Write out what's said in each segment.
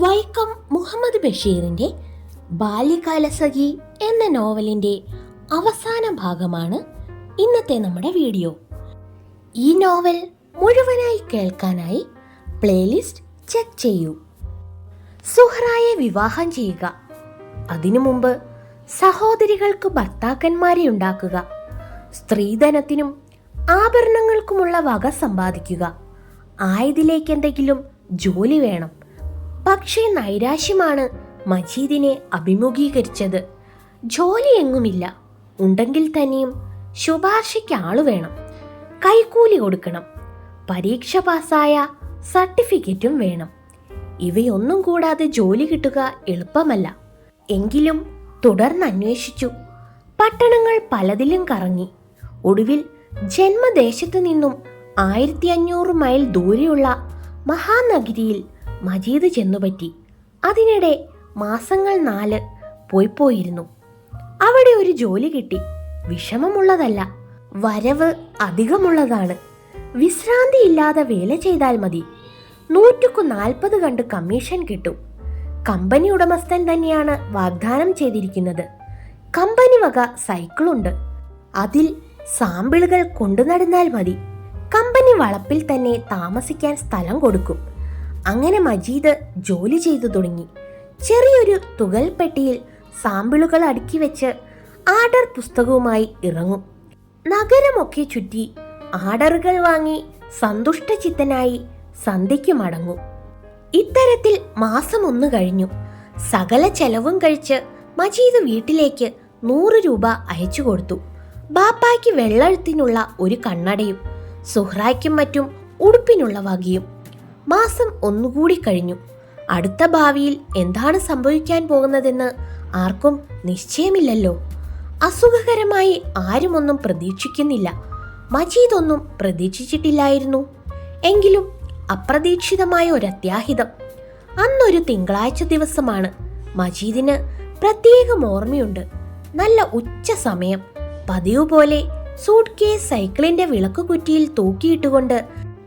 വൈക്കം മുഹമ്മദ് ബഷീറിന്റെ ബാല്യകാലസഖി എന്ന നോവലിന്റെ അവസാന ഭാഗമാണ് ഇന്നത്തെ നമ്മുടെ വീഡിയോ. ഈ നോവൽ മുഴുവനായി കേൾക്കാനായി പ്ലേലിസ്റ്റ് ചെക്ക് ചെയ്യൂ. സുഹ്റായെ വിവാഹം ചെയ്യുക, അതിനു മുമ്പ് സഹോദരികൾക്ക് ഭർത്താക്കന്മാരെ ഉണ്ടാക്കുക, സ്ത്രീധനത്തിനും ആഭരണങ്ങൾക്കുമുള്ള വക സമ്പാദിക്കുക, ആയതിലേക്ക് എന്തെങ്കിലും ജോലി വേണം. പക്ഷേ നൈരാശ്യമാണ് മജീദിനെ അഭിമുഖീകരിച്ചത്. ജോലി എങ്ങുമില്ല, ഉണ്ടെങ്കിൽ തന്നെയും ശുപാർശയ്ക്ക് ആള് വേണം, കൈക്കൂലി കൊടുക്കണം, പരീക്ഷ പാസ്സായ സർട്ടിഫിക്കറ്റും വേണം. ഇവയൊന്നും കൂടാതെ ജോലി കിട്ടുക എളുപ്പമല്ല. എങ്കിലും തുടർന്ന് അന്വേഷിച്ചു. പട്ടണങ്ങൾ പലതിലും കറങ്ങി. ഒടുവിൽ ജന്മദേശത്തു നിന്നും 1500 മൈൽ ദൂരെയുള്ള മഹാനഗരിയിൽ മജീദ് ചെന്നുപറ്റി. അതിനിടെ മാസങ്ങൾ 4 പോയിരുന്നു. അവിടെ ഒരു ജോലി കിട്ടി. വിഷമമുള്ളതല്ല, വരവ് അധികമുള്ളതാണ്. വിശ്രാന്തിയില്ലാതെ വേല ചെയ്താൽ മതി. 140 കണ്ട് കമ്മീഷൻ കിട്ടും. കമ്പനി ഉടമസ്ഥൻ തന്നെയാണ് വാഗ്ദാനം ചെയ്തിരിക്കുന്നത്. കമ്പനി വക സൈക്കിളുണ്ട്. അതിൽ സാമ്പിളുകൾ കൊണ്ടു നടന്നാൽ മതി. കമ്പനി വളപ്പിൽ തന്നെ താമസിക്കാൻ സ്ഥലം കൊടുക്കും. അങ്ങനെ മജീദ് ജോലി ചെയ്തു തുടങ്ങി. ചെറിയൊരു തുകൽപ്പെട്ടിയിൽ സാമ്പിളുകൾ അടുക്കി വെച്ച് ആർഡർ പുസ്തകവുമായി ഇറങ്ങും. നഗരമൊക്കെ ചുറ്റി ആർഡറുകൾ വാങ്ങി സന്തുഷ്ടചിത്തനായി സന്ധ്യയ്ക്ക് മടങ്ങും. ഇത്തരത്തിൽ മാസം 1 കഴിഞ്ഞു. സകല ചെലവും കഴിച്ച് മജീദ് വീട്ടിലേക്ക് 100 രൂപ അയച്ചു കൊടുത്തു. ബാപ്പായ്ക്ക് വെള്ളെഴുത്തിനുള്ള ഒരു കണ്ണടയും സുഹ്റായ്ക്കും മറ്റും ഉടുപ്പിനുള്ള വകയും. മാസം 1 കൂടി കഴിഞ്ഞു. അടുത്ത ഭാവിയിൽ എന്താണ് സംഭവിക്കാൻ പോകുന്നതെന്ന് ആർക്കും നിശ്ചയമില്ലല്ലോ. അസുഖകരമായി ആരുമൊന്നും പ്രതീക്ഷിക്കുന്നില്ല. മജീദ് ഒന്നും പ്രതീക്ഷിച്ചിട്ടില്ലായിരുന്നു. എങ്കിലും അപ്രതീക്ഷിതമായ ഒരു അത്യാഹിതം. അന്നൊരു തിങ്കളാഴ്ച ദിവസമാണ്. മജീദിന് പ്രത്യേകം ഓർമ്മയുണ്ട്. നല്ല ഉച്ച സമയം. പതിവ് പോലെ സൂട്ട് കേസ് സൈക്കിളിന്റെ വിളക്കുകുറ്റിയിൽ തൂക്കിയിട്ടുകൊണ്ട്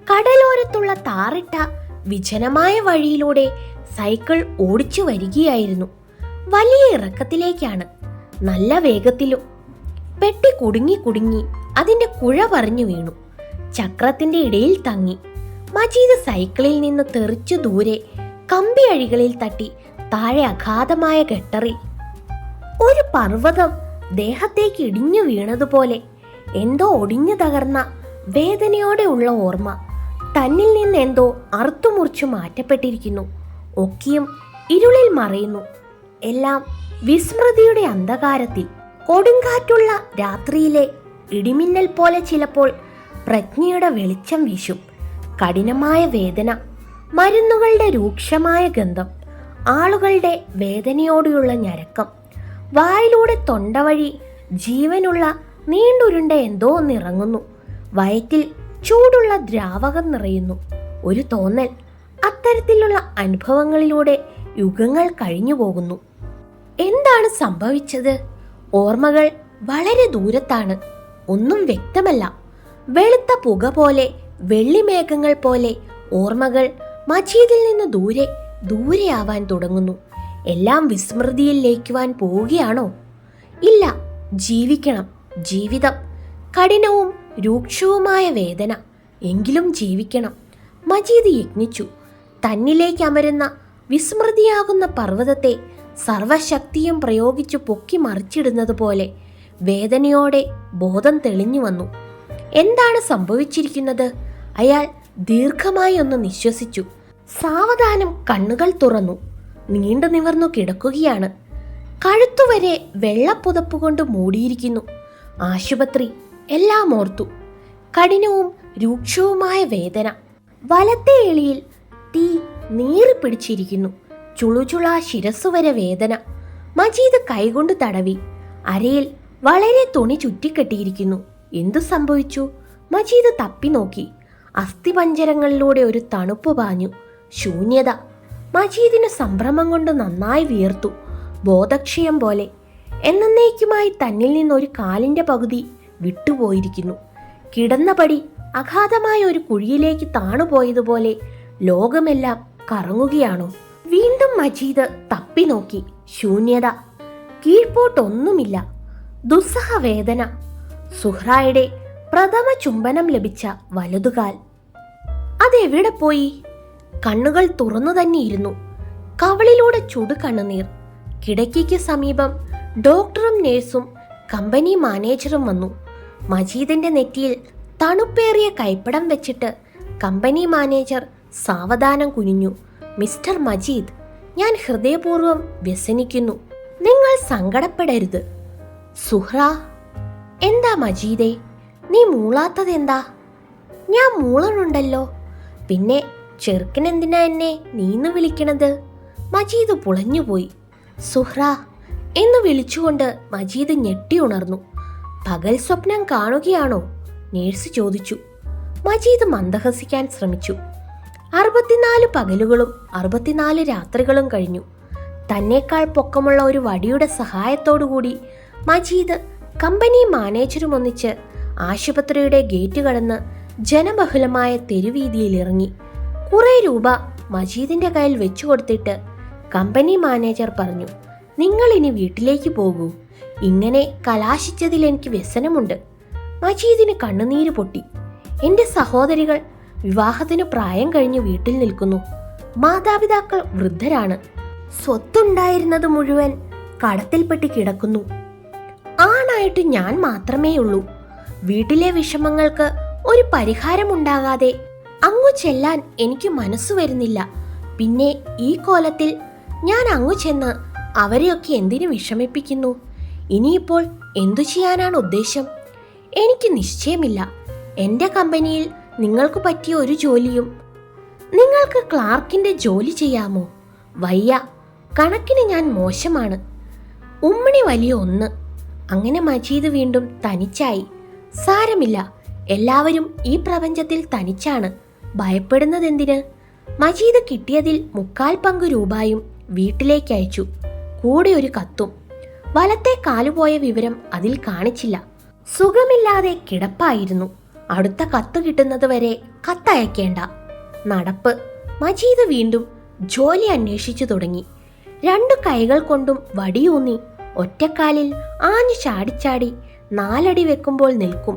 കടലോരത്തുള്ള താറിട്ട വിജനമായ വഴിയിലൂടെ സൈക്കിൾ ഓടിച്ചു വരികയായിരുന്നു. വലിയ ഇറക്കത്തിലേക്കാണ്, നല്ല വേഗത്തിലും. പെട്ടി കുടുങ്ങി അതിന്റെ കുഴ പറഞ്ഞു വീണു. ചക്രത്തിന്റെ ഇടയിൽ തങ്ങി. മജീദ് സൈക്കിളിൽ നിന്ന് തെറിച്ചു ദൂരെ കമ്പി അഴികളിൽ തട്ടി താഴെ അഗാധമായ ഗട്ടറിൽ. ഒരു പർവ്വതം ദേഹത്തേക്ക് ഇടിഞ്ഞു വീണതുപോലെ എന്തോ ഒടിഞ്ഞു തകർന്ന വേദനയോടെ ഉള്ള ഓർമ്മ. തന്നിൽ നിന്ന് എന്തോ അറുത്തുമുറിച്ചു മാറ്റപ്പെട്ടിരിക്കുന്നു. ഒക്കെയും ഇരുളിൽ മറയുന്നു. എല്ലാം വിസ്മൃതിയുടെ അന്ധകാരത്തിൽ. കൊടുങ്കാറ്റുള്ള രാത്രിയിലെ ഇടിമിന്നൽ പോലെ ചിലപ്പോൾ പ്രജ്ഞയുടെ വെളിച്ചം വീശും. കഠിനമായ വേദന, മരുന്നുകളുടെ രൂക്ഷമായ ഗന്ധം, ആളുകളുടെ വേദനയോടെയുള്ള ഞരക്കം. വായിലൂടെ തൊണ്ടവഴി ജീവനുള്ള നീണ്ടുരുണ്ട എന്തോ ഒന്നിറങ്ങുന്നു. വയറ്റിൽ ചൂടുള്ള ദ്രാവകം നിറയുന്നു. ഒരു തോന്നൽ. അത്തരത്തിലുള്ള അനുഭവങ്ങളിലൂടെ യുഗങ്ങൾ കഴിഞ്ഞു പോകുന്നു. എന്താണ് സംഭവിച്ചത്? ഓർമ്മകൾ വളരെ ദൂരത്താണ്. ഒന്നും വ്യക്തമല്ല. വെളുത്ത പുക പോലെ, വെള്ളിമേഘങ്ങൾ പോലെ ഓർമ്മകൾ മജീദിൽ നിന്ന് ദൂരെയാവാൻ തുടങ്ങുന്നു. എല്ലാം വിസ്മൃതിയിൽ ലയിക്കുവാൻ പോവുകയാണോ? ഇല്ല, ജീവിക്കണം. ജീവിതം കഠിനവും രൂക്ഷവുമായ വേദന, എങ്കിലും ജീവിക്കണം. മജീദ് യത്നിച്ചു. തന്നിലേക്ക് അമരുന്ന വിസ്മൃതിയാകുന്ന പർവ്വതത്തെ സർവശക്തിയും പ്രയോഗിച്ചു പൊക്കി മറിച്ചിടുന്നത് പോലെ വേദനയോടെ ബോധം തെളിഞ്ഞു വന്നു. എന്താണ് സംഭവിച്ചിരിക്കുന്നത്? അയാൾ ദീർഘമായി ഒന്ന് നിശ്വസിച്ചു. സാവധാനം കണ്ണുകൾ തുറന്നു. നീണ്ടു നിവർന്നു കിടക്കുകയാണ്. കഴുത്തുവരെ വെള്ളപ്പുതപ്പുകൊണ്ട് മൂടിയിരിക്കുന്നു. ആശുപത്രി. എല്ലാം ഓർത്തു. കഠിനവും രൂക്ഷവുമായ വേദന. വലത്തെ എളിയിൽ തീ നീറി പിടിച്ചിരിക്കുന്നു. ചുളുചുളാ ശിരസ്സുവരെ വേദന. മജീദ് കൈകൊണ്ട് തടവി. അരയിൽ വളരെ തുണി ചുറ്റിക്കെട്ടിയിരിക്കുന്നു. എന്തു സംഭവിച്ചു? മജീദ് തപ്പി നോക്കി. അസ്ഥിപഞ്ജരങ്ങളിലൂടെ ഒരു തണുപ്പ് പാഞ്ഞു. ശൂന്യത. മജീദിന് സംഭ്രമം കൊണ്ട് നന്നായി വിയർത്തു. ബോധക്ഷയം പോലെ. എന്നേക്കുമായി തന്നിൽ നിന്നൊരു കാലിന്റെ പകുതി വിട്ടുപോയിരിക്കുന്നു. കിടന്നപടി അഗാധമായ ഒരു കുഴിയിലേക്ക് താണുപോയതുപോലെ ലോകമെല്ലാം കറങ്ങുകയാണോ? വീണ്ടും മജീദ് തപ്പി നോക്കി. ശൂന്യത. കീഴ്പോട്ടൊന്നുമില്ല. ദുസ്സഹവേദന. സുഹ്റായുടെ പ്രഥമ ചുംബനം ലഭിച്ച വലതുകാൽ. അതെവിടെ പോയി? കണ്ണുകൾ തുറന്നു തന്നെയിരുന്നു. കവളിലൂടെ ചുടു കണ്ണുനീർ. കിടക്കയ്ക്ക് സമീപം ഡോക്ടറും നേഴ്സും കമ്പനി മാനേജറും വന്നു. മജീദിന്റെ നെറ്റിയിൽ തണുപ്പേറിയ കൈപ്പടം വെച്ചിട്ട് കമ്പനി മാനേജർ സാവധാനം കുനിഞ്ഞു. മിസ്റ്റർ മജീദ്, ഞാൻ ഹൃദയപൂർവ്വം വ്യസനിക്കുന്നു. നിങ്ങൾ സങ്കടപ്പെടരുത്. സുഹ്റ. എന്താ മജീദേ, നീ മൂളാത്തതെന്താ? ഞാൻ മൂളണുണ്ടല്ലോ. പിന്നെ ചെറുക്കനെന്തിനാ എന്നെ നീന്ന് വിളിക്കണത്? മജീദ് പുളഞ്ഞുപോയി. സുഹ്റ എന്ന് വിളിച്ചുകൊണ്ട് മജീദ് ഞെട്ടി ഉണർന്നു. പകൽ സ്വപ്നം കാണുകയാണോ? നേഴ്സ് ചോദിച്ചു. മജീദ് മന്ദഹസിക്കാൻ ശ്രമിച്ചു. 64 പകലുകളും 64 രാത്രികളും കഴിഞ്ഞു. തന്നേക്കാൾ പൊക്കമുള്ള ഒരു വടിയുടെ സഹായത്തോടുകൂടി മജീദ് കമ്പനി മാനേജരും ഒന്നിച്ച് ആശുപത്രിയുടെ ഗേറ്റ് കടന്ന് ജനബഹുലമായ തെരുവീതിയിൽ ഇറങ്ങി. കുറെ രൂപ മജീദിന്റെ കയ്യിൽ വെച്ചു കൊടുത്തിട്ട് കമ്പനി മാനേജർ പറഞ്ഞു, നിങ്ങൾ ഇനി വീട്ടിലേക്ക് പോകൂ. ഇങ്ങനെ കലാശിച്ചതിൽ എനിക്ക് വ്യസനമുണ്ട്. മജീദിന് കണ്ണുനീര് പൊട്ടി. എന്റെ സഹോദരികൾ വിവാഹത്തിന് പ്രായം കഴിഞ്ഞ് വീട്ടിൽ നിൽക്കുന്നു. മാതാപിതാക്കൾ വൃദ്ധരാണ്. സ്വത്തുണ്ടായിരുന്നത് മുഴുവൻ കടത്തിൽപ്പെട്ട് കിടക്കുന്നു. ആണായിട്ട് ഞാൻ മാത്രമേ ഉള്ളൂ. വീട്ടിലെ വിഷമങ്ങൾക്ക് ഒരു പരിഹാരമുണ്ടാകാതെ അങ്ങു ചെല്ലാൻ എനിക്ക് മനസ്സു വരുന്നില്ല. പിന്നെ ഈ കോലത്തിൽ ഞാൻ അങ്ങു ചെന്ന് അവരെയൊക്കെ എന്തിനു വിഷമിപ്പിക്കുന്നു? ഇനിയിപ്പോൾ എന്തു ചെയ്യാനാണ് ഉദ്ദേശം? എനിക്ക് നിശ്ചയമില്ല. എൻ്റെ കമ്പനിയിൽ നിങ്ങൾക്ക് പറ്റിയ ഒരു ജോലിയും. നിങ്ങൾക്ക് ക്ലാർക്കിന്റെ ജോലി ചെയ്യാമോ? വയ്യ, കണക്കിന് ഞാൻ മോശമാണ്. ഉമ്മണി വലിയ ഒന്ന്. അങ്ങനെ മജീദ് വീണ്ടും തനിച്ചായി. സാരമില്ല, എല്ലാവരും ഈ പ്രപഞ്ചത്തിൽ തനിച്ചാണ്. ഭയപ്പെടുന്നതെന്തിന്? മജീദ് കിട്ടിയതിൽ 1/4 പങ്ക് രൂപയും വീട്ടിലേക്ക് അയച്ചു. കൂടെ ഒരു കത്തും. വലത്തെ കാലുപോയ വിവരം അതിൽ കാണിച്ചില്ല. സുഖമില്ലാതെ കിടപ്പായിരുന്നു. അടുത്ത കത്ത് കിട്ടുന്നത് വരെ കത്തയക്കേണ്ട. നടപ്പ്. മജീദ് വീണ്ടും ജോലി അന്വേഷിച്ചു തുടങ്ങി. 2 കൈകൾ കൊണ്ടും വടിയൂന്നി ഒറ്റക്കാലിൽ ആഞ്ഞു ചാടിച്ചാടി 4 അടി വെക്കുമ്പോൾ നിൽക്കും.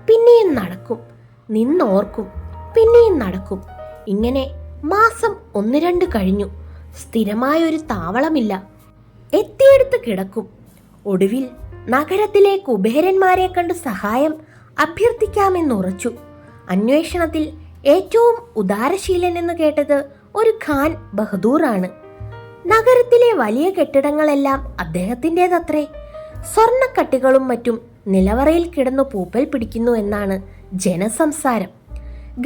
പിന്നെയും നടക്കും. നിന്നോർക്കും. പിന്നെയും നടക്കും. ഇങ്ങനെ മാസം 1-2 കഴിഞ്ഞു. സ്ഥിരമായൊരു താവളമില്ല. എത്തിയെടുത്ത് കിടക്കും. ഒടുവിൽ നഗരത്തിലെ കുബേരന്മാരെ കണ്ട് സഹായം അഭ്യർത്ഥിക്കാമെന്നുറച്ചു. അന്വേഷണത്തിൽ ഏറ്റവും ഉദാരശീലനെന്ന് കേട്ടത് ഒരു ഖാൻ ബഹദൂറാണ്. നഗരത്തിലെ വലിയ കെട്ടിടങ്ങളെല്ലാം അദ്ദേഹത്തിൻ്റെതത്രേ. സ്വർണ്ണക്കട്ടികളും മറ്റും നിലവറയിൽ കിടന്നു പൂപ്പൽ പിടിക്കുന്നു എന്നാണ് ജനസംസാരം.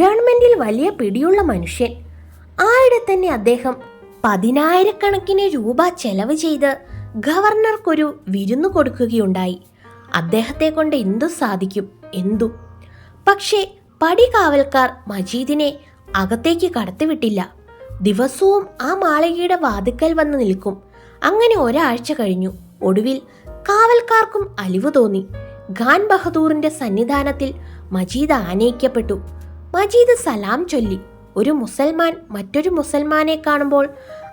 ഗവൺമെന്റിൽ വലിയ പിടിയുള്ള മനുഷ്യൻ. ആയിടെ തന്നെ അദ്ദേഹം 10,000 രൂപ ചെലവ് ചെയ്ത് ഗവർണർക്കൊരു വിരുന്നു കൊടുക്കുകയുണ്ടായി. അദ്ദേഹത്തെ കൊണ്ട് എന്തു സാധിക്കും? എന്തും. പക്ഷേ പടികാവൽക്കാർ മജീദിനെ അകത്തേക്ക് കടത്തിവിട്ടില്ല. ദിവസവും ആ മാളികയുടെ വാതിക്കൽ വന്ന് നിൽക്കും. അങ്ങനെ ഒരാഴ്ച കഴിഞ്ഞു. ഒടുവിൽ കാവൽക്കാർക്കും അലിവ് തോന്നി. ഖാൻ ബഹദൂറിന്റെ സന്നിധാനത്തിൽ മജീദ് ആനയിക്കപ്പെട്ടു. മജീദ് സലാം ചൊല്ലി. ഒരു മുസൽമാൻ മറ്റൊരു മുസൽമാനെ കാണുമ്പോൾ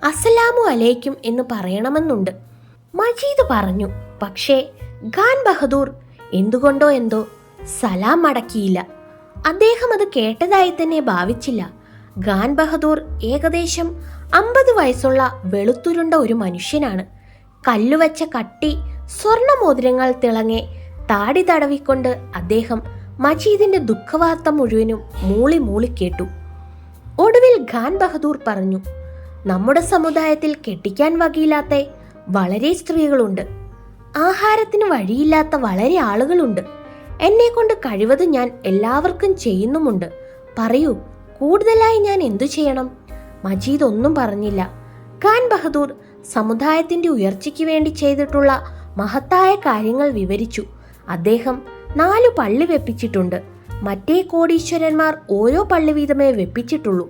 അസ്സലാമു അലൈക്കും എന്ന് പറയണമെന്നുണ്ട്. മജീദ് പറഞ്ഞു. പക്ഷേ ഖാൻ ബഹദൂർ എന്തുകൊണ്ടോ എന്തോ സലാം മടക്കിയില്ല. അദ്ദേഹം അത് കേട്ടതായി തന്നെ ഭാവിച്ചില്ല. ഖാൻ ബഹദൂർ ഏകദേശം 50 വയസ്സുള്ള വെളുത്തുരുണ്ട ഒരു മനുഷ്യനാണ്. കല്ലുവച്ച കട്ടി സ്വർണമോതിരങ്ങൾ തിളങ്ങെ താടി തടവിക്കൊണ്ട് അദ്ദേഹം മജീദിന്റെ ദുഃഖവാർത്ത മുഴുവനും മൂളി മൂളി കേട്ടു. ഒടുവിൽ ഖാൻ ബഹദൂർ പറഞ്ഞു, നമ്മുടെ സമുദായത്തിൽ കെട്ടിക്കാൻ വകയില്ലാത്ത വളരെ സ്ത്രീകളുണ്ട്. ആഹാരത്തിന് വഴിയില്ലാത്ത വളരെ ആളുകളുണ്ട്. എന്നെ കൊണ്ട് കഴിവത് ഞാൻ എല്ലാവർക്കും ചെയ്യുന്നുമുണ്ട്. പറയൂ, കൂടുതലായി ഞാൻ എന്തു ചെയ്യണം? മജീദ് ഒന്നും പറഞ്ഞില്ല. ഖാൻ ബഹദൂർ സമുദായത്തിന്റെ ഉയർച്ചയ്ക്ക് വേണ്ടി ചെയ്തിട്ടുള്ള മഹത്തായ കാര്യങ്ങൾ വിവരിച്ചു. അദ്ദേഹം 4 പള്ളി വെപ്പിച്ചിട്ടുണ്ട്. മറ്റേ കോടീശ്വരന്മാർ ഓരോ പള്ളി വീതമേ വെപ്പിച്ചിട്ടുള്ളൂ.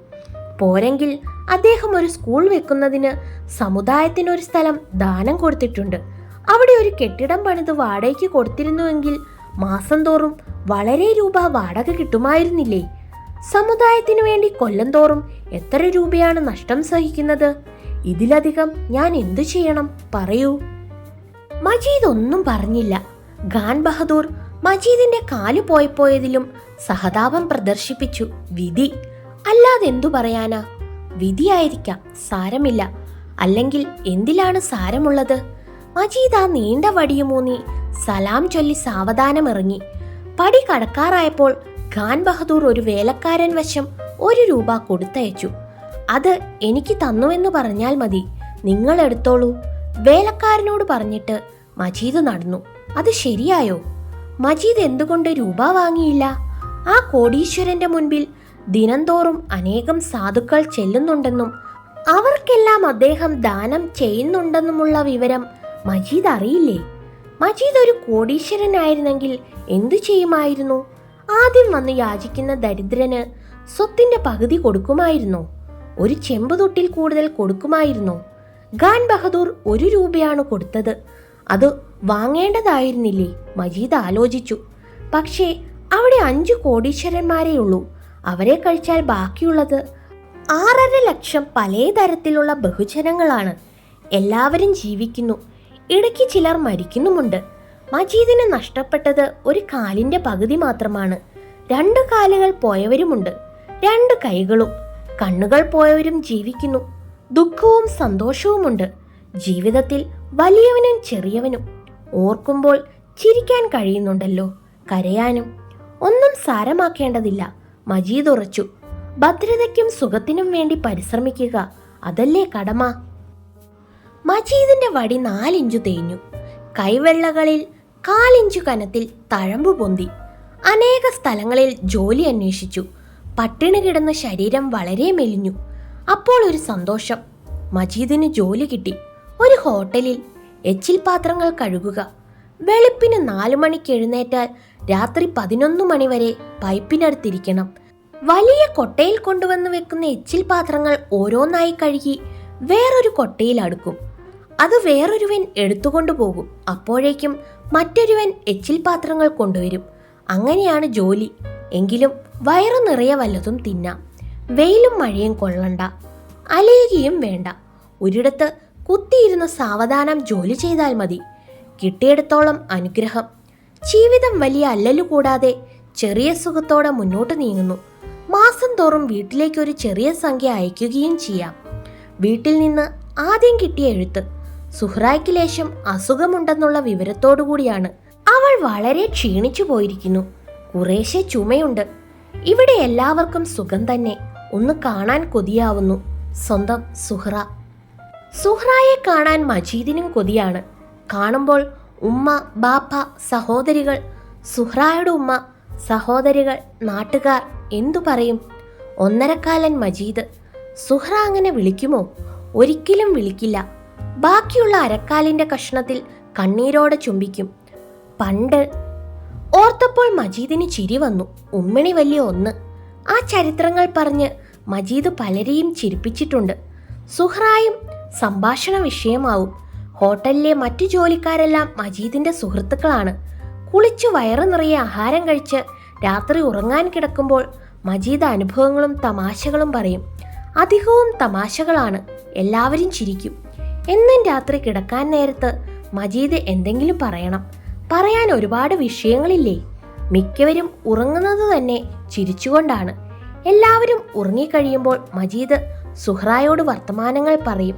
പോരെങ്കിൽ അദ്ദേഹം ഒരു സ്കൂൾ വെക്കുന്നതിന് സമുദായത്തിനൊരു സ്ഥലം ദാനം കൊടുത്തിട്ടുണ്ട്. അവിടെ ഒരു കെട്ടിടം പണിത് വാടകയ്ക്ക് കൊടുത്തിരുന്നുവെങ്കിൽ മാസം തോറും വളരെ രൂപ വാടക കിട്ടുമായിരുന്നില്ലേ? സമുദായത്തിനു വേണ്ടി കൊല്ലം തോറും എത്ര രൂപയാണ് നഷ്ടം സഹിക്കുന്നത്? ഇതിലധികം ഞാൻ എന്തു ചെയ്യണം, പറയൂ. മജീദ് ഒന്നും പറഞ്ഞില്ല. ഖാൻ ബഹദൂർ മജീദിന്റെ കാല് പോയതിലും സഹതാപം പ്രദർശിപ്പിച്ചു. വിധി, അല്ലാതെന്തു പറയാനാ? വിധിയായിരിക്കാം, സാരമില്ല. അല്ലെങ്കിൽ എന്തിലാണ് സാരമുള്ളത്? മജീദ് ആ നീണ്ട വടിയുമൂന്നി സലാം ചൊല്ലി സാവധാനം ഇറങ്ങി. പടി കടക്കാറായപ്പോൾ ഖാൻ ബഹദൂർ ഒരു വേലക്കാരൻ വശം 1 രൂപ കൊടുത്തയച്ചു. അത് എനിക്ക് തന്നുവെന്ന് പറഞ്ഞാൽ മതി, നിങ്ങൾ എടുത്തോളൂ. വേലക്കാരനോട് പറഞ്ഞിട്ട് മജീദ് നടന്നു. അത് ശരിയായോ? മജീദ് എന്തുകൊണ്ട് രൂപ വാങ്ങിയില്ല? ആ കോടീശ്വരന്റെ മുൻപിൽ ദിനംതോറും അനേകം സാധുക്കൾ ചെല്ലുന്നുണ്ടെന്നും അവർക്കെല്ലാം അദ്ദേഹം ദാനം ചെയ്യുന്നുണ്ടെന്നുമുള്ള വിവരം മജീദ് അറിയില്ലേ? മജീദ് ഒരു കോടീശ്വരനായിരുന്നെങ്കിൽ എന്തു ചെയ്യുമായിരുന്നു? ആദ്യം വന്ന് യാചിക്കുന്ന ദരിദ്രന് സ്വത്തിന്റെ പകുതി കൊടുക്കുമായിരുന്നോ? ഒരു ചെമ്പുതൊട്ടിൽ കൂടുതൽ കൊടുക്കുമായിരുന്നോ? ഖാൻ ബഹദൂർ 1 രൂപയാണ് കൊടുത്തത്. അത് വാങ്ങേണ്ടതായിരുന്നില്ലേ? മജീദ് ആലോചിച്ചു. പക്ഷേ അവിടെ 5 കോടീശ്വരന്മാരേയുള്ളൂ. അവരെ കഴിച്ചാൽ ബാക്കിയുള്ളത് 6.5 ലക്ഷം പലതരത്തിലുള്ള ബഹുജനങ്ങളാണ്. എല്ലാവരും ജീവിക്കുന്നു, ഇടയ്ക്ക് ചിലർ മരിക്കുന്നുമുണ്ട്. മജീദിന് നഷ്ടപ്പെട്ടത് ഒരു കാലിന്റെ പകുതി മാത്രമാണ്. 2 കാലുകൾ പോയവരുമുണ്ട്, 2 കൈകളും. കണ്ണുകൾ പോയവരും ജീവിക്കുന്നു. ദുഃഖവും സന്തോഷവുമുണ്ട് ജീവിതത്തിൽ, വലിയവനും ചെറിയവനും. ഓർക്കുമ്പോൾ ചിരിക്കാൻ കഴിയുന്നുണ്ടല്ലോ, കരയാനും. ഒന്നും സാരമാക്കേണ്ടതില്ല, മജീദ് ഉറച്ചു. ഭദ്രതയ്ക്കും സുഖത്തിനും വേണ്ടി പരിശ്രമിക്കുക, അതല്ലേ കടമ. മജീദിന്റെ വടി 4 ഇഞ്ചു തേഞ്ഞു. കൈവെള്ളകളിൽ 1/4 ഇഞ്ചു കനത്തിൽ തഴമ്പു പൊന്തി. അനേക സ്ഥലങ്ങളിൽ ജോലി അന്വേഷിച്ചു. പട്ടിണി കിടന്ന ശരീരം വളരെ മെലിഞ്ഞു. അപ്പോൾ ഒരു സന്തോഷം, മജീദിന് ജോലി കിട്ടി. ഒരു ഹോട്ടലിൽ എച്ചിൽ പാത്രങ്ങൾ കഴുകുക. വെളുപ്പിന് 4 മണിക്ക് എഴുന്നേറ്റാൽ രാത്രി 11 മണി വരെ പൈപ്പിനടുത്തിരിക്കണം. വലിയ കൊട്ടയിൽ കൊണ്ടുവന്ന് വെക്കുന്ന എച്ചിൽ പാത്രങ്ങൾ ഓരോന്നായി കഴുകി വേറൊരു കൊട്ടയിൽ അടുക്കും. അത് വേറൊരുവൻ എടുത്തുകൊണ്ടു പോകും. അപ്പോഴേക്കും മറ്റൊരുവൻ എച്ചിൽ പാത്രങ്ങൾ കൊണ്ടുവരും. അങ്ങനെയാണ് ജോലി. എങ്കിലും വയറു നിറയെ വല്ലതും തിന്നാം. വെയിലും മഴയും കൊള്ളണ്ട, അലയുകയും വേണ്ട. ഒരിടത്ത് കുത്തിയിരുന്ന് സാവധാനം ജോലി ചെയ്താൽ മതി. കിട്ടിയിടത്തോളം അനുഗ്രഹം. ജീവിതം വലിയ അല്ലലു കൂടാതെ ചെറിയ സുഖത്തോടെ മുന്നോട്ട് നീങ്ങുന്നു. മാസം തോറും വീട്ടിലേക്ക് ഒരു ചെറിയ സംഖ്യ അയക്കുകയും ചെയ്യാം. വീട്ടിൽ നിന്ന് ആദ്യം കിട്ടിയ എഴുത്ത് സുഹ്റായ്ക്ക് ലേശം അസുഖമുണ്ടെന്നുള്ള വിവരത്തോടുകൂടിയാണ്. അവൾ വളരെ ക്ഷീണിച്ചു പോയിരിക്കുന്നു. കുറേശ്ശെ ചുമയുണ്ട്. ഇവിടെ എല്ലാവർക്കും സുഖം തന്നെ. ഒന്ന് കാണാൻ കൊതിയാവുന്നു. സ്വന്തം സുഹ്റ. സുഹ്റായെ കാണാൻ മജീദിനും കൊതിയാണ്. കാണുമ്പോൾ ഉമ്മ, ബാപ്പ, സഹോദരികൾ, സുഹ്റായുടെ ഉമ്മ, സഹോദരികൾ, നാട്ടുകാർ എന്തു പറയും? 1.25 മജീദ്. സുഹ്റ അങ്ങനെ വിളിക്കുമോ? ഒരിക്കലും വിളിക്കില്ല. ബാക്കിയുള്ള അരക്കാലിന്റെ കഷ്ണത്തിൽ കണ്ണീരോടെ ചുംബിക്കും. പണ്ട് ഓർത്തപ്പോൾ മജീദിന് ചിരി വന്നു. ഉമ്മിണി വലിയ ഒന്ന്. ആ ചരിത്രങ്ങൾ പറഞ്ഞ് മജീദ് പലരെയും ചിരിപ്പിച്ചിട്ടുണ്ട്. സുഹ്റായും സംഭാഷണ വിഷയമാവും. ഹോട്ടലിലെ മറ്റു ജോലിക്കാരെല്ലാം മജീദിന്റെ സുഹൃത്തുക്കളാണ്. കുളിച്ചു വയറു നിറയെ ആഹാരം കഴിച്ച് രാത്രി ഉറങ്ങാൻ കിടക്കുമ്പോൾ മജീദ് അനുഭവങ്ങളും തമാശകളും പറയും. അധികവും തമാശകളാണ്. എല്ലാവരും ചിരിക്കും. എന്നും രാത്രി കിടക്കാൻ നേരത്ത് മജീദ് എന്തെങ്കിലും പറയണം. പറയാൻ ഒരുപാട് വിഷയങ്ങളില്ലേ? മിക്കവരും ഉറങ്ങുന്നത് തന്നെ ചിരിച്ചുകൊണ്ടാണ്. എല്ലാവരും ഉറങ്ങിക്കഴിയുമ്പോൾ മജീദ് സുഹ്റായോട് വർത്തമാനങ്ങൾ പറയും.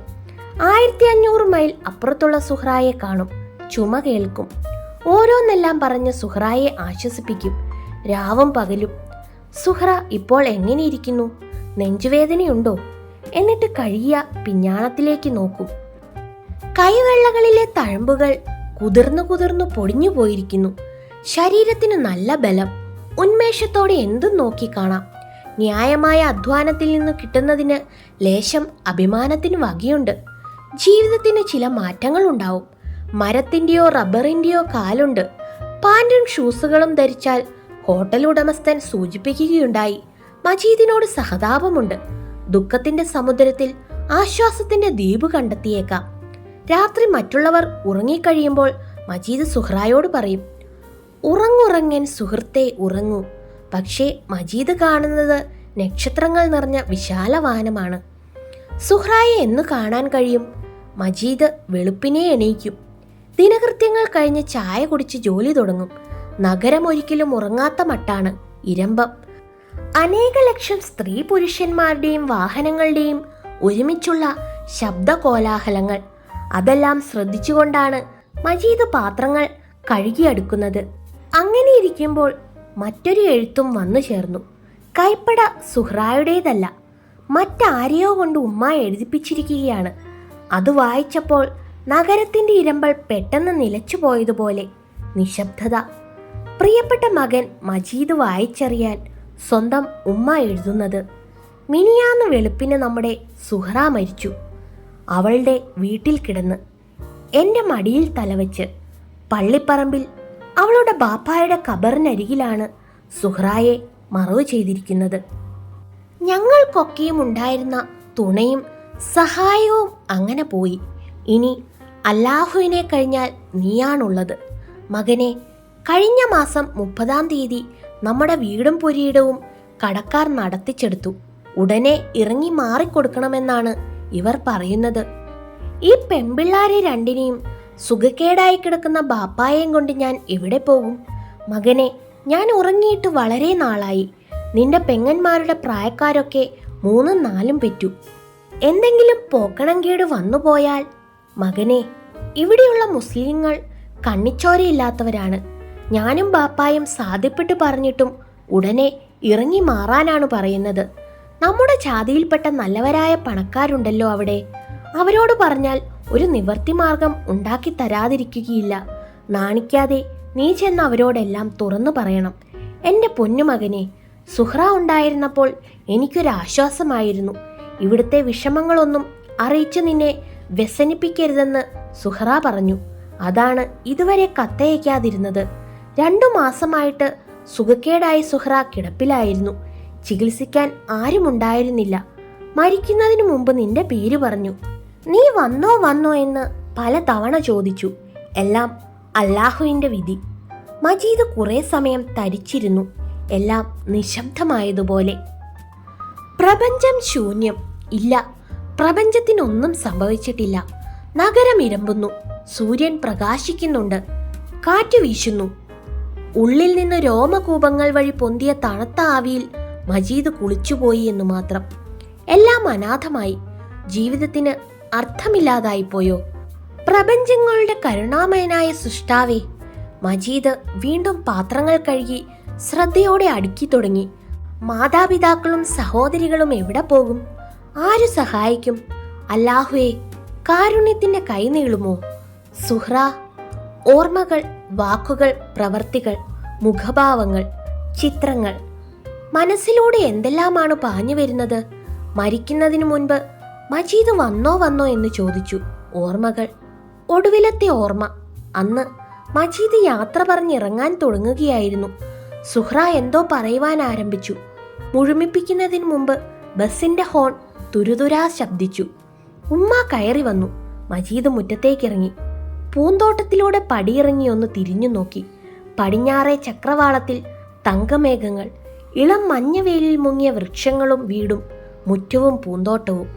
1500 മൈൽ അപ്പുറത്തുള്ള സുഹ്റായെ കാണും. ചുമ കേൾക്കും. ഓരോന്നെല്ലാം പറഞ്ഞ് സുഹ്റായെ ആശ്വസിപ്പിക്കും. രാവും പകലും. സുഹ്റ ഇപ്പോൾ എങ്ങനെയിരിക്കുന്നു? നെഞ്ചുവേദനയുണ്ടോ? എന്നിട്ട് കഴിയ പിഞ്ഞാണത്തിലേക്ക് നോക്കും. കൈവെള്ളകളിലെ തഴമ്പുകൾ കുതിർന്നു പൊടിഞ്ഞു പോയിരിക്കുന്നു. ശരീരത്തിന് നല്ല ബലം. ഉന്മേഷത്തോടെ എന്തും നോക്കിക്കാണാം. ന്യായമായ അധ്വാനത്തിൽ നിന്ന് കിട്ടുന്നതിന് ലേശം അഭിമാനത്തിന് വകയുണ്ട്. ജീവിതത്തിന് ചില മാറ്റങ്ങൾ ഉണ്ടാവും. മരത്തിന്റെയോ റബ്ബറിന്റെയോ കാലുണ്ട്. പാന്റും ഷൂസുകളും ധരിച്ചാൽ ഹോട്ടൽ ഉടമസ്ഥൻ സൂചിപ്പിക്കുകയുണ്ടായി. മജീദിനോട് സഹതാപമുണ്ട്. ദുഃഖത്തിന്റെ സമുദ്രത്തിൽ ആശ്വാസത്തിന്റെ ദ്വീപ് കണ്ടെത്തിയേക്കാം. രാത്രി മറ്റുള്ളവർ ഉറങ്ങിക്കഴിയുമ്പോൾ മജീദ് സുഹ്റായോട് പറയും, ഉറങ്ങുറങ്ങൻ സുഹൃത്തെ ഉറങ്ങൂ. പക്ഷേ മജീദ് കാണുന്നത് നക്ഷത്രങ്ങൾ നിറഞ്ഞ വിശാല വാനമാണ്. സുഹ്റായെ എന്ന് കാണാൻ കഴിയും? മജീദ് വെളുപ്പിനെ എണീക്കും. ദിനകൃത്യങ്ങൾ കഴിഞ്ഞ് ചായ കുടിച്ച് ജോലി തുടങ്ങും. നഗരം ഒരിക്കലും ഉറങ്ങാത്ത മട്ടാണ്. ഇരമ്പം. അനേക ലക്ഷം സ്ത്രീ പുരുഷന്മാരുടെയും വാഹനങ്ങളുടെയും ഒരുമിച്ചുള്ള ശബ്ദ കോലാഹലങ്ങൾ. അതെല്ലാം ശ്രദ്ധിച്ചുകൊണ്ടാണ് മജീദ് പാത്രങ്ങൾ കഴുകിയെടുക്കുന്നത്. അങ്ങനെ ഇരിക്കുമ്പോൾ മറ്റൊരു എഴുത്തും വന്നു ചേർന്നു. കൈപ്പട സുഹ്റായുടേതല്ല, മറ്റാരെയോ കൊണ്ട് ഉമ്മ എഴുതിപ്പിച്ചിരിക്കുകയാണ്. അത് വായിച്ചപ്പോൾ നഗരത്തിന്റെ ഇരമ്പൽ പെട്ടെന്ന് നിലച്ചു പോയതുപോലെ നിശബ്ദത. പ്രിയപ്പെട്ട മകൻ മജീദ് വായിച്ചറിയാൻ സ്വന്തം ഉമ്മ എഴുതുന്നത്. മിനിയാന്ന് വെളുപ്പിന് നമ്മുടെ സുഹ്റ മരിച്ചു. അവളുടെ വീട്ടിൽ കിടന്ന് എൻ്റെ മടിയിൽ തലവെച്ച്. പള്ളിപ്പറമ്പിൽ അവളുടെ ബാപ്പായുടെ ഖബറിനരികിലാണ് സുഹ്റായെ മറവ് ചെയ്തിരിക്കുന്നത്. ഞങ്ങൾക്കൊക്കെയും ഉണ്ടായിരുന്ന തുണയും സഹായവും അങ്ങനെ പോയി. ഇനി അല്ലാഹുവിനെ കഴിഞ്ഞാൽ നീയാണുള്ളത്. മകനെ, കഴിഞ്ഞ മാസം 30-ാം തീയതി നമ്മുടെ വീടും പുരയിടവും കടക്കാർ നടത്തിച്ചെടുത്തു. ഉടനെ ഇറങ്ങി മാറിക്കൊടുക്കണമെന്നാണ് ഇവർ പറയുന്നത്. ഈ പെമ്പിള്ളാരെ രണ്ടിനെയും സുഖക്കേടായി കിടക്കുന്ന ബാപ്പായെയും കൊണ്ട് ഞാൻ എവിടെ പോകും? മകനെ, ഞാൻ ഉറങ്ങിയിട്ട് വളരെ നാളായി. നിന്റെ പെങ്ങന്മാരുടെ പ്രായക്കാരൊക്കെ 3-4 പെറ്റു. എന്തെങ്കിലും പോക്കണം കേട് വന്നുപോയാൽ? മകനെ, ഇവിടെയുള്ള മുസ്ലിങ്ങൾ കണ്ണിച്ചോരയില്ലാത്തവരാണ്. ഞാനും ബാപ്പായും സാധ്യപ്പെട്ട് പറഞ്ഞിട്ടും ഉടനെ ഇറങ്ങി മാറാനാണ് പറയുന്നത്. നമ്മുടെ ജാതിയിൽപ്പെട്ട നല്ലവരായ പണക്കാരുണ്ടല്ലോ അവിടെ, അവരോട് പറഞ്ഞാൽ ഒരു നിവർത്തി മാർഗം ഉണ്ടാക്കി തരാതിരിക്കുകയില്ല. നാണിക്കാതെ നീ ചെന്ന് അവരോടെല്ലാം തുറന്നു പറയണം. എൻ്റെ പൊന്നുമകനെ, സുഹ്റ ഉണ്ടായിരുന്നപ്പോൾ എനിക്കൊരാശ്വാസമായിരുന്നു. ഇവിടുത്തെ വിഷമങ്ങളൊന്നും അറിയിച്ച് നിന്നെ വ്യസനിപ്പിക്കരുതെന്ന് സുഹ്റ പറഞ്ഞു. അതാണ് ഇതുവരെ കത്തയക്കാതിരുന്നത്. 2 മാസമായിട്ട് സുഖക്കേടായി സുഹ്റ കിടപ്പിലായിരുന്നു. ചികിത്സിക്കാൻ ആരുമുണ്ടായിരുന്നില്ല. മരിക്കുന്നതിനു മുമ്പ് നിന്റെ പേര് പറഞ്ഞു. നീ വന്നോ വന്നോ എന്ന് പല തവണ ചോദിച്ചു. എല്ലാം അല്ലാഹുവിൻ്റെ വിധി. മജീദ് കുറെ സമയം തരിച്ചിരുന്നു. എല്ലാം നിശബ്ദമായതുപോലെ. പ്രപഞ്ചം ശൂന്യം. ഇല്ല, പ്രപഞ്ചത്തിനൊന്നും സംഭവിച്ചിട്ടില്ല. നഗരം ഇരമ്പുന്നു. സൂര്യൻ പ്രകാശിക്കുന്നുണ്ട്. കാറ്റ് വീശുന്നു. ഉള്ളിൽ നിന്ന് രോമകൂപങ്ങൾ വഴി പൊന്തിയ തണുത്ത ആവിയിൽ മജീദ് കുളിച്ചുപോയി എന്നു മാത്രം. എല്ലാം അനാഥമായി. ജീവിതത്തിന് അർത്ഥമില്ലാതായിപ്പോയോ? പ്രപഞ്ചങ്ങളുടെ കരുണാമയനായ സൃഷ്ടാവേ, മജീദ് വീണ്ടും പാത്രങ്ങൾ കഴുകി ശ്രദ്ധയോടെ അടുക്കി തുടങ്ങി. മാതാപിതാക്കളും സഹോദരികളും എവിടെ പോകും? ആരു സഹായിക്കും? അല്ലാഹുവേ, കാരുണ്യത്തിന്റെ കൈ നീളുമോ? സുഹ്റ. ഓർമ്മകൾ, വാക്കുകൾ, പ്രവർത്തികൾ, മുഖഭാവങ്ങൾ, ചിത്രങ്ങൾ. മനസ്സിലൂടെ എന്തെല്ലാമാണ് പാഞ്ഞു വരുന്നത്. മരിക്കുന്നതിനു മുൻപ് മജീദ് വന്നോ വന്നോ എന്ന് ചോദിച്ചു. ഓർമ്മകൾ. ഒടുവിലത്തെ ഓർമ്മ. അന്ന് മജീദ് യാത്ര പറഞ്ഞിറങ്ങാൻ തുടങ്ങുകയായിരുന്നു. സുഹ്റ എന്തോ പറയുവാൻ ആരംഭിച്ചു. മുഴുമിപ്പിക്കുന്നതിന് മുമ്പ് ബസിന്റെ ഹോൺ തുരുതുരാ ശബ്ദിച്ചു. ഉമ്മ കയറി വന്നു. മജീദ് മുറ്റത്തേക്കിറങ്ങി. പൂന്തോട്ടത്തിലൂടെ പടിയിറങ്ങി ഒന്ന് തിരിഞ്ഞു നോക്കി. പടിഞ്ഞാറേ ചക്രവാളത്തിൽ തങ്കമേഘങ്ങൾ. ഇളം മഞ്ഞവേലിൽ മുങ്ങിയ വൃക്ഷങ്ങളും വീടും മുറ്റവും പൂന്തോട്ടവും.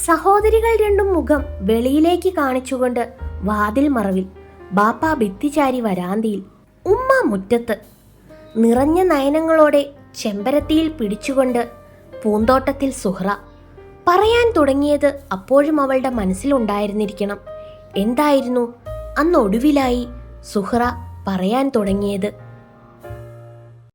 സഹോദരികൾ രണ്ടും മുഖം വെളിയിലേക്ക് കാണിച്ചുകൊണ്ട് വാതിൽ മറവിൽ. ബാപ്പ ഭിത്തിചാരി വരാന്തിയിൽ. ഉമ്മ മുറ്റത്ത്. നിറഞ്ഞ നയനങ്ങളോടെ ചെമ്പരത്തിയിൽ പിടിച്ചുകൊണ്ട് പൂന്തോട്ടത്തിൽ സുഹ്റ. പറയാൻ തുടങ്ങിയത് അപ്പോഴും അവളുടെ മനസ്സിലുണ്ടായിരുന്നിരിക്കണം. എന്തായിരുന്നു അന്ന് ഒടുവിലായി സുഹ്റ പറയാൻ തുടങ്ങിയത്?